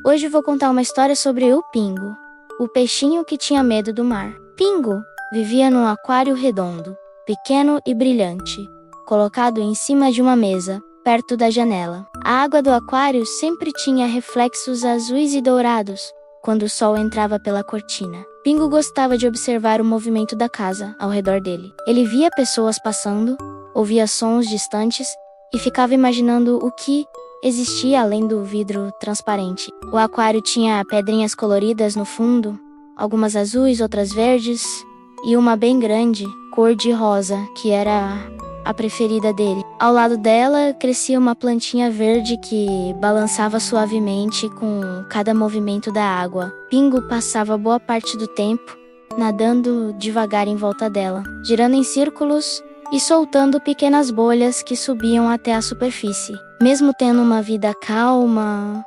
Hoje vou contar uma história sobre o Pingo, o peixinho que tinha medo do mar. Pingo vivia num aquário redondo, pequeno e brilhante, colocado em cima de uma mesa, perto da janela. A água do aquário sempre tinha reflexos azuis e dourados quando o sol entrava pela cortina. Pingo gostava de observar o movimento da casa ao redor dele. Ele via pessoas passando, ouvia sons distantes e ficava imaginando o que existia além do vidro transparente. O aquário tinha pedrinhas coloridas no fundo, algumas azuis, outras verdes, e uma bem grande, cor de rosa, que era a preferida dele. Ao lado dela crescia uma plantinha verde que balançava suavemente com cada movimento da água. Pingo passava boa parte do tempo nadando devagar em volta dela, girando em círculos e soltando pequenas bolhas que subiam até a superfície. Mesmo tendo uma vida calma,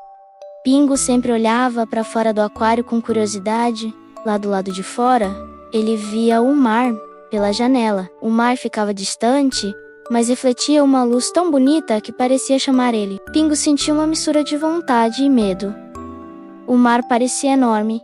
Pingo sempre olhava para fora do aquário com curiosidade. Lá do lado de fora, ele via o mar pela janela. O mar ficava distante, mas refletia uma luz tão bonita que parecia chamar ele. Pingo sentia uma mistura de vontade e medo. O mar parecia enorme,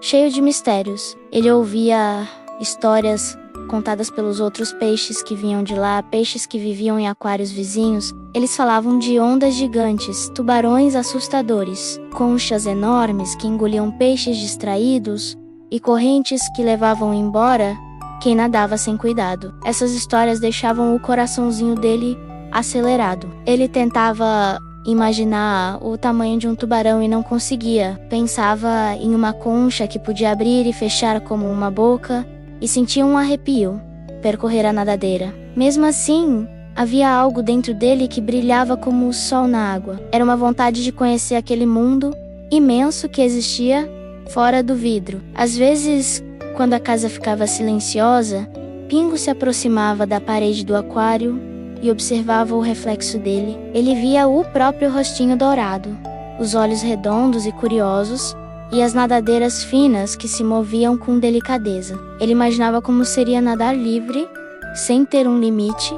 cheio de mistérios. Ele ouvia histórias contadas pelos outros peixes que vinham de lá, peixes que viviam em aquários vizinhos. Eles falavam de ondas gigantes, tubarões assustadores, conchas enormes que engoliam peixes distraídos e correntes que levavam embora quem nadava sem cuidado. Essas histórias deixavam o coraçãozinho dele acelerado. Ele tentava imaginar o tamanho de um tubarão e não conseguia. Pensava em uma concha que podia abrir e fechar como uma boca e sentia um arrepio percorrer a nadadeira. Mesmo assim, havia algo dentro dele que brilhava como o sol na água. Era uma vontade de conhecer aquele mundo imenso que existia fora do vidro. Às vezes, quando a casa ficava silenciosa, Pingo se aproximava da parede do aquário e observava o reflexo dele. Ele via o próprio rostinho dourado, os olhos redondos e curiosos, e as nadadeiras finas que se moviam com delicadeza. Ele imaginava como seria nadar livre, sem ter um limite,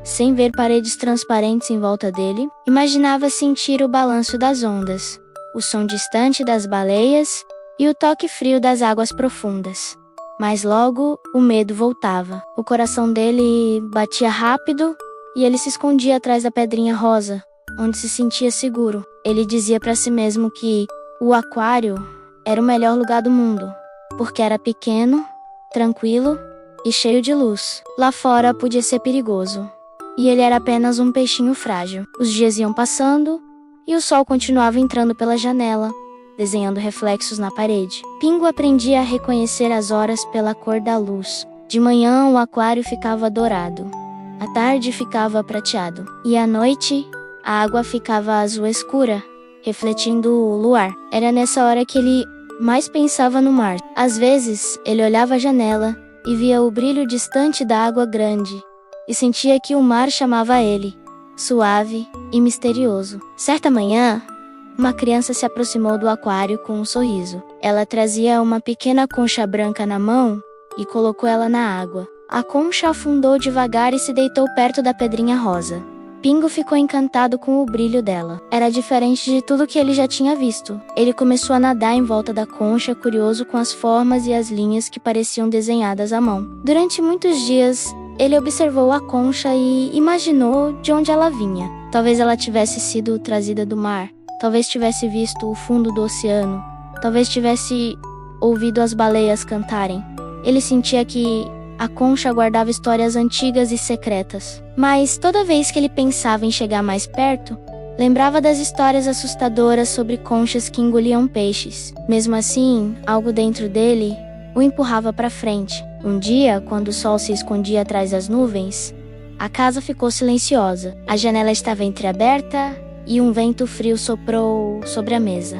sem ver paredes transparentes em volta dele. Imaginava sentir o balanço das ondas, o som distante das baleias e o toque frio das águas profundas. Mas logo o medo voltava. O coração dele batia rápido e ele se escondia atrás da pedrinha rosa, onde se sentia seguro. Ele dizia para si mesmo que o aquário era o melhor lugar do mundo, porque era pequeno, tranquilo e cheio de luz. Lá fora podia ser perigoso, e ele era apenas um peixinho frágil. Os dias iam passando e o sol continuava entrando pela janela, desenhando reflexos na parede. Pingo aprendia a reconhecer as horas pela cor da luz. De manhã o aquário ficava dourado, à tarde ficava prateado, e à noite a água ficava azul escura, refletindo o luar. Era nessa hora que ele mais pensava no mar. Às vezes, ele olhava a janela e via o brilho distante da água grande, e sentia que o mar chamava ele, suave e misterioso. Certa manhã, uma criança se aproximou do aquário com um sorriso. Ela trazia uma pequena concha branca na mão e colocou ela na água. A concha afundou devagar e se deitou perto da pedrinha rosa. Pingo ficou encantado com o brilho dela. Era diferente de tudo que ele já tinha visto. Ele começou a nadar em volta da concha, curioso com as formas e as linhas que pareciam desenhadas à mão. Durante muitos dias, ele observou a concha e imaginou de onde ela vinha. Talvez ela tivesse sido trazida do mar. Talvez tivesse visto o fundo do oceano. Talvez tivesse ouvido as baleias cantarem. Ele sentia que a concha guardava histórias antigas e secretas. Mas toda vez que ele pensava em chegar mais perto, lembrava das histórias assustadoras sobre conchas que engoliam peixes. Mesmo assim, algo dentro dele o empurrava para frente. Um dia, quando o sol se escondia atrás das nuvens, a casa ficou silenciosa. A janela estava entreaberta e um vento frio soprou sobre a mesa.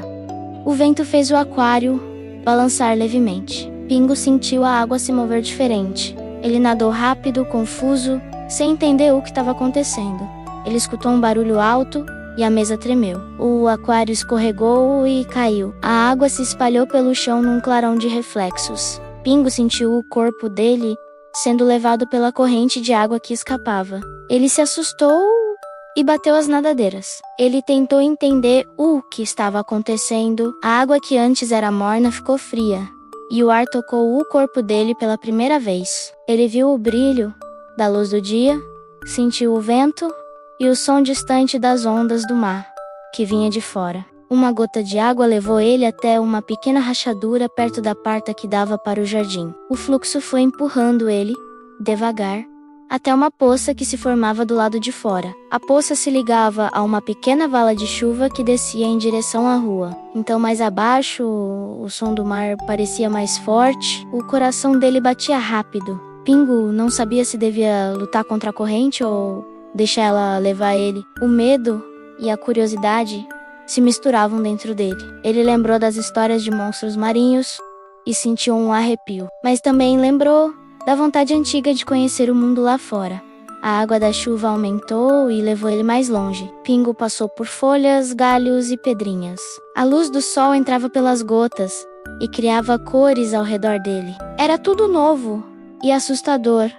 O vento fez o aquário balançar levemente. Pingo sentiu a água se mover diferente. Ele nadou rápido, confuso, sem entender o que estava acontecendo. Ele escutou um barulho alto e a mesa tremeu. O aquário escorregou e caiu. A água se espalhou pelo chão num clarão de reflexos. Pingo sentiu o corpo dele sendo levado pela corrente de água que escapava. Ele se assustou e bateu as nadadeiras. Ele tentou entender o que estava acontecendo. A água que antes era morna ficou fria, e o ar tocou o corpo dele pela primeira vez. Ele viu o brilho da luz do dia, sentiu o vento e o som distante das ondas do mar, que vinha de fora. Uma gota de água levou ele até uma pequena rachadura perto da porta que dava para o jardim. O fluxo foi empurrando ele, devagar, até uma poça que se formava do lado de fora. A poça se ligava a uma pequena vala de chuva que descia em direção à rua. Então, mais abaixo, o som do mar parecia mais forte. O coração dele batia rápido. Pingo não sabia se devia lutar contra a corrente ou deixar ela levar ele. O medo e a curiosidade se misturavam dentro dele. Ele lembrou das histórias de monstros marinhos e sentiu um arrepio. Mas também lembrou da vontade antiga de conhecer o mundo lá fora. A água da chuva aumentou e levou ele mais longe. Pingo passou por folhas, galhos e pedrinhas. A luz do sol entrava pelas gotas e criava cores ao redor dele. Era tudo novo e assustador,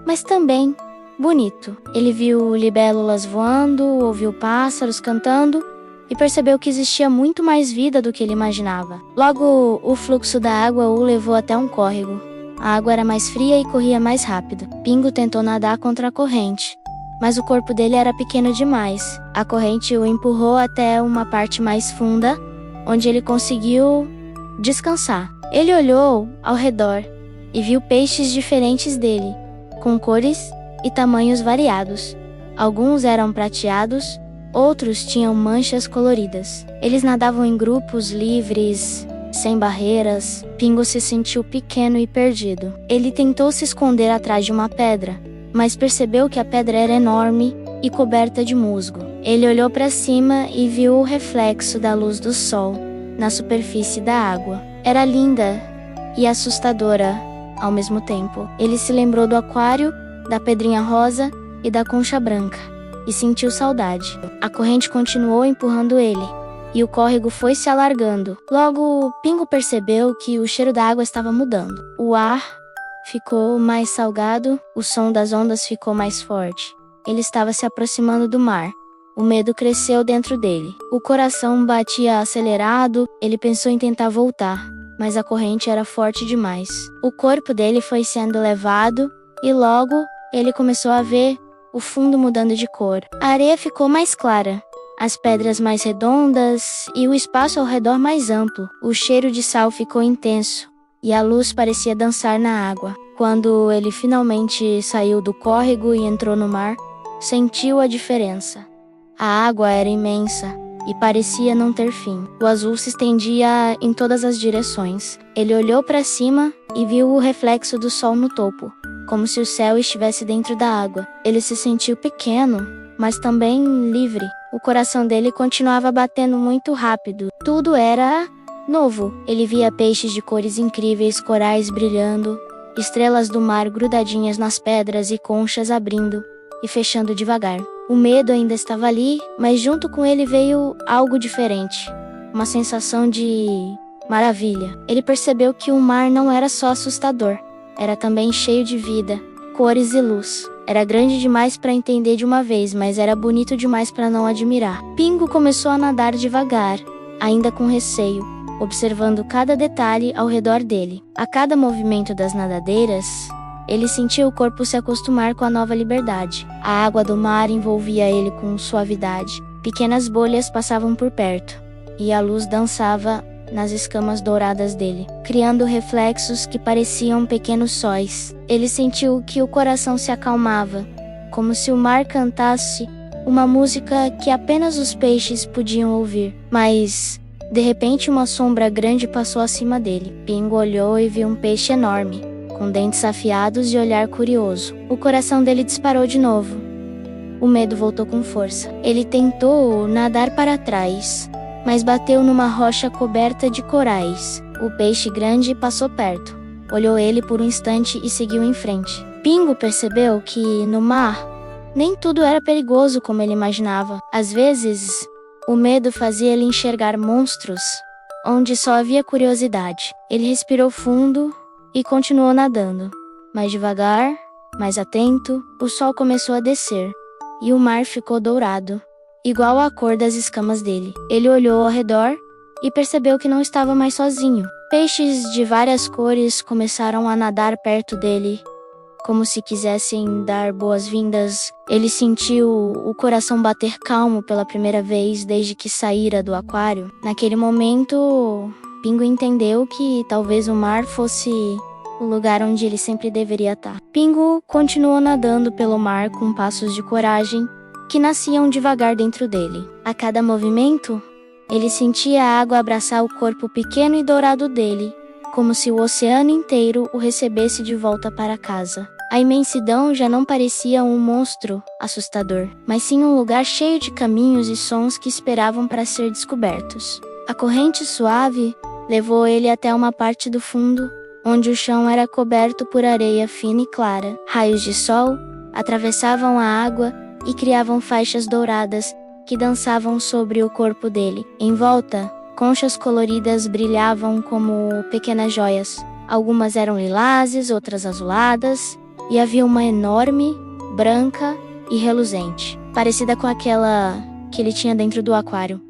mas também bonito. Ele viu libélulas voando, ouviu pássaros cantando e percebeu que existia muito mais vida do que ele imaginava. Logo, o fluxo da água o levou até um córrego. A água era mais fria e corria mais rápido. Pingo tentou nadar contra a corrente, mas o corpo dele era pequeno demais. A corrente o empurrou até uma parte mais funda, onde ele conseguiu descansar. Ele olhou ao redor e viu peixes diferentes dele, com cores e tamanhos variados. Alguns eram prateados, outros tinham manchas coloridas. Eles nadavam em grupos livres, sem barreiras. Pingo se sentiu pequeno e perdido. Ele tentou se esconder atrás de uma pedra, mas percebeu que a pedra era enorme e coberta de musgo. Ele olhou para cima e viu o reflexo da luz do sol na superfície da água. Era linda e assustadora ao mesmo tempo. Ele se lembrou do aquário, da pedrinha rosa e da concha branca, e sentiu saudade. A corrente continuou empurrando ele, e o córrego foi se alargando. Logo, Pingo percebeu que o cheiro da água estava mudando. O ar ficou mais salgado, o som das ondas ficou mais forte. Ele estava se aproximando do mar. O medo cresceu dentro dele. O coração batia acelerado, ele pensou em tentar voltar, mas a corrente era forte demais. O corpo dele foi sendo levado, e logo ele começou a ver o fundo mudando de cor. A areia ficou mais clara, as pedras mais redondas e o espaço ao redor mais amplo. O cheiro de sal ficou intenso e a luz parecia dançar na água. Quando ele finalmente saiu do córrego e entrou no mar, sentiu a diferença. A água era imensa e parecia não ter fim. O azul se estendia em todas as direções. Ele olhou para cima e viu o reflexo do sol no topo, como se o céu estivesse dentro da água. Ele se sentiu pequeno, mas também livre. O coração dele continuava batendo muito rápido. Tudo era novo. Ele via peixes de cores incríveis, corais brilhando, estrelas do mar grudadinhas nas pedras e conchas abrindo e fechando devagar. O medo ainda estava ali, mas junto com ele veio algo diferente. Uma sensação de maravilha. Ele percebeu que o mar não era só assustador, era também cheio de vida, cores e luz. Era grande demais para entender de uma vez, mas era bonito demais para não admirar. Pingo começou a nadar devagar, ainda com receio, observando cada detalhe ao redor dele. A cada movimento das nadadeiras, ele sentia o corpo se acostumar com a nova liberdade. A água do mar envolvia ele com suavidade. Pequenas bolhas passavam por perto, e a luz dançava nas escamas douradas dele, criando reflexos que pareciam pequenos sóis. Ele sentiu que o coração se acalmava, como se o mar cantasse uma música que apenas os peixes podiam ouvir. Mas, de repente, uma sombra grande passou acima dele. Pingo olhou e viu um peixe enorme, com dentes afiados e olhar curioso. O coração dele disparou de novo. O medo voltou com força. Ele tentou nadar para trás, mas bateu numa rocha coberta de corais. O peixe grande passou perto, olhou ele por um instante e seguiu em frente. Pingo percebeu que, no mar, nem tudo era perigoso como ele imaginava. Às vezes, o medo fazia ele enxergar monstros onde só havia curiosidade. Ele respirou fundo e continuou nadando. Mais devagar, mais atento, o sol começou a descer, e o mar ficou dourado, igual à cor das escamas dele. Ele olhou ao redor e percebeu que não estava mais sozinho. Peixes de várias cores começaram a nadar perto dele, como se quisessem dar boas-vindas. Ele sentiu o coração bater calmo pela primeira vez desde que saíra do aquário. Naquele momento, Pingo entendeu que talvez o mar fosse o lugar onde ele sempre deveria estar. Pingo continuou nadando pelo mar com passos de coragem que nasciam devagar dentro dele. A cada movimento, ele sentia a água abraçar o corpo pequeno e dourado dele, como se o oceano inteiro o recebesse de volta para casa. A imensidão já não parecia um monstro assustador, mas sim um lugar cheio de caminhos e sons que esperavam para ser descobertos. A corrente suave levou ele até uma parte do fundo, onde o chão era coberto por areia fina e clara. Raios de sol atravessavam a água e criavam faixas douradas que dançavam sobre o corpo dele. Em volta, conchas coloridas brilhavam como pequenas joias. Algumas eram lilazes, outras azuladas, e havia uma enorme, branca e reluzente, parecida com aquela que ele tinha dentro do aquário.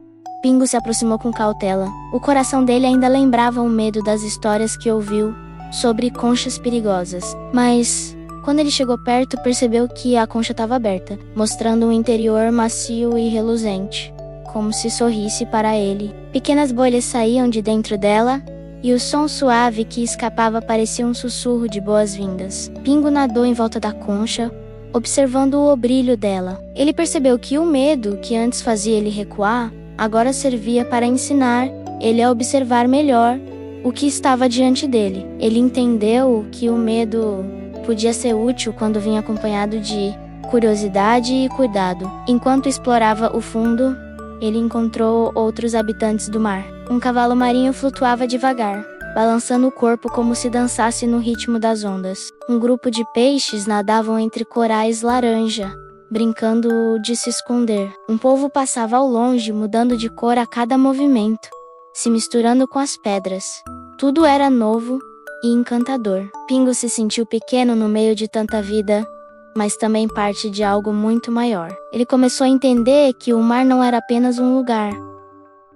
Pingo se aproximou com cautela. O coração dele ainda lembrava o medo das histórias que ouviu sobre conchas perigosas. Mas, quando ele chegou perto, percebeu que a concha estava aberta, mostrando um interior macio e reluzente, como se sorrisse para ele. Pequenas bolhas saíam de dentro dela, e o som suave que escapava parecia um sussurro de boas-vindas. Pingo nadou em volta da concha, observando o brilho dela. Ele percebeu que o medo que antes fazia ele recuar, agora servia para ensinar ele a observar melhor o que estava diante dele. Ele entendeu que o medo podia ser útil quando vinha acompanhado de curiosidade e cuidado. Enquanto explorava o fundo, ele encontrou outros habitantes do mar. Um cavalo marinho flutuava devagar, balançando o corpo como se dançasse no ritmo das ondas. Um grupo de peixes nadavam entre corais laranja, brincando de se esconder. Um polvo passava ao longe, mudando de cor a cada movimento, se misturando com as pedras. Tudo era novo e encantador. Pingo se sentiu pequeno no meio de tanta vida, mas também parte de algo muito maior. Ele começou a entender que o mar não era apenas um lugar,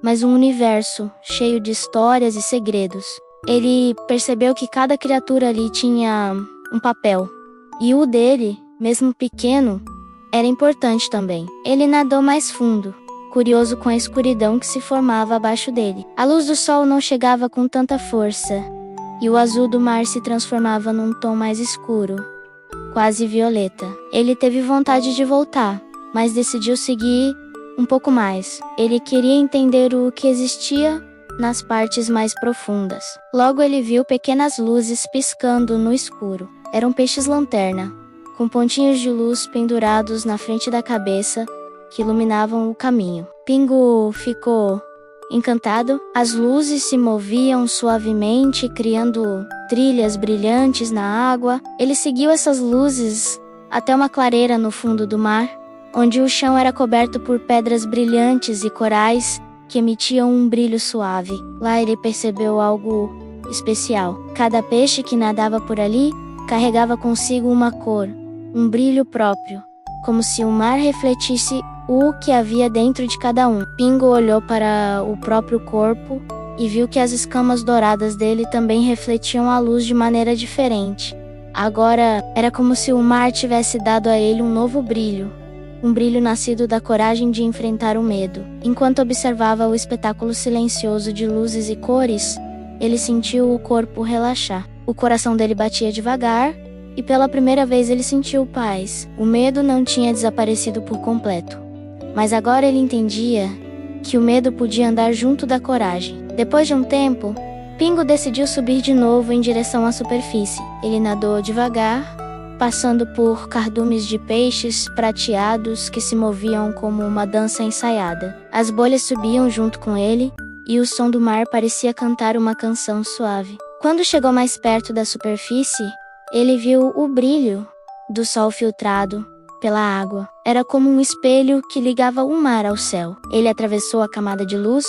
mas um universo cheio de histórias e segredos. Ele percebeu que cada criatura ali tinha um papel, e o dele, mesmo pequeno, era importante também. Ele nadou mais fundo, curioso com a escuridão que se formava abaixo dele. A luz do sol não chegava com tanta força, e o azul do mar se transformava num tom mais escuro, quase violeta. Ele teve vontade de voltar, mas decidiu seguir um pouco mais. Ele queria entender o que existia nas partes mais profundas. Logo ele viu pequenas luzes piscando no escuro. Eram peixes-lanterna, com pontinhos de luz pendurados na frente da cabeça, que iluminavam o caminho. Pingo ficou encantado. As luzes se moviam suavemente, criando trilhas brilhantes na água. Ele seguiu essas luzes até uma clareira no fundo do mar, onde o chão era coberto por pedras brilhantes e corais que emitiam um brilho suave. Lá ele percebeu algo especial. Cada peixe que nadava por ali carregava consigo uma cor, um brilho próprio, como se o mar refletisse o que havia dentro de cada um. Pingo olhou para o próprio corpo e viu que as escamas douradas dele também refletiam a luz de maneira diferente. Agora era como se o mar tivesse dado a ele um novo brilho, um brilho nascido da coragem de enfrentar o medo. Enquanto observava o espetáculo silencioso de luzes e cores, ele sentiu o corpo relaxar. O coração dele batia devagar, e pela primeira vez ele sentiu paz. O medo não tinha desaparecido por completo, mas agora ele entendia que o medo podia andar junto da coragem. Depois de um tempo, Pingo decidiu subir de novo em direção à superfície. Ele nadou devagar, passando por cardumes de peixes prateados que se moviam como uma dança ensaiada. As bolhas subiam junto com ele, e o som do mar parecia cantar uma canção suave. Quando chegou mais perto da superfície, ele viu o brilho do sol filtrado pela água. Era como um espelho que ligava o mar ao céu. Ele atravessou a camada de luz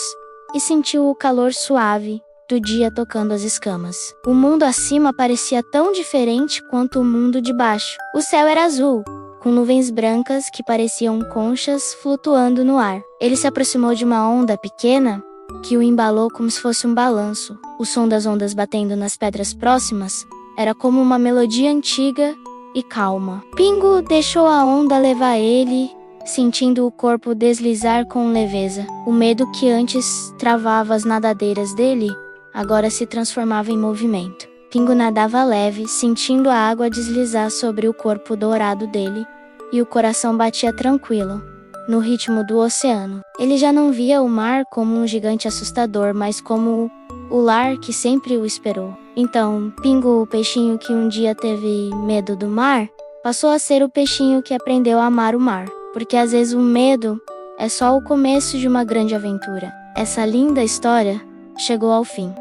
e sentiu o calor suave do dia tocando as escamas. O mundo acima parecia tão diferente quanto o mundo de baixo. O céu era azul, com nuvens brancas que pareciam conchas flutuando no ar. Ele se aproximou de uma onda pequena que o embalou como se fosse um balanço. O som das ondas batendo nas pedras próximas era como uma melodia antiga e calma. Pingo deixou a onda levar ele, sentindo o corpo deslizar com leveza. O medo que antes travava as nadadeiras dele, agora se transformava em movimento. Pingo nadava leve, sentindo a água deslizar sobre o corpo dourado dele, e o coração batia tranquilo, no ritmo do oceano. Ele já não via o mar como um gigante assustador, mas como o lar que sempre o esperou. Então, Pingo, o peixinho que um dia teve medo do mar, passou a ser o peixinho que aprendeu a amar o mar. Porque às vezes o medo é só o começo de uma grande aventura. Essa linda história chegou ao fim.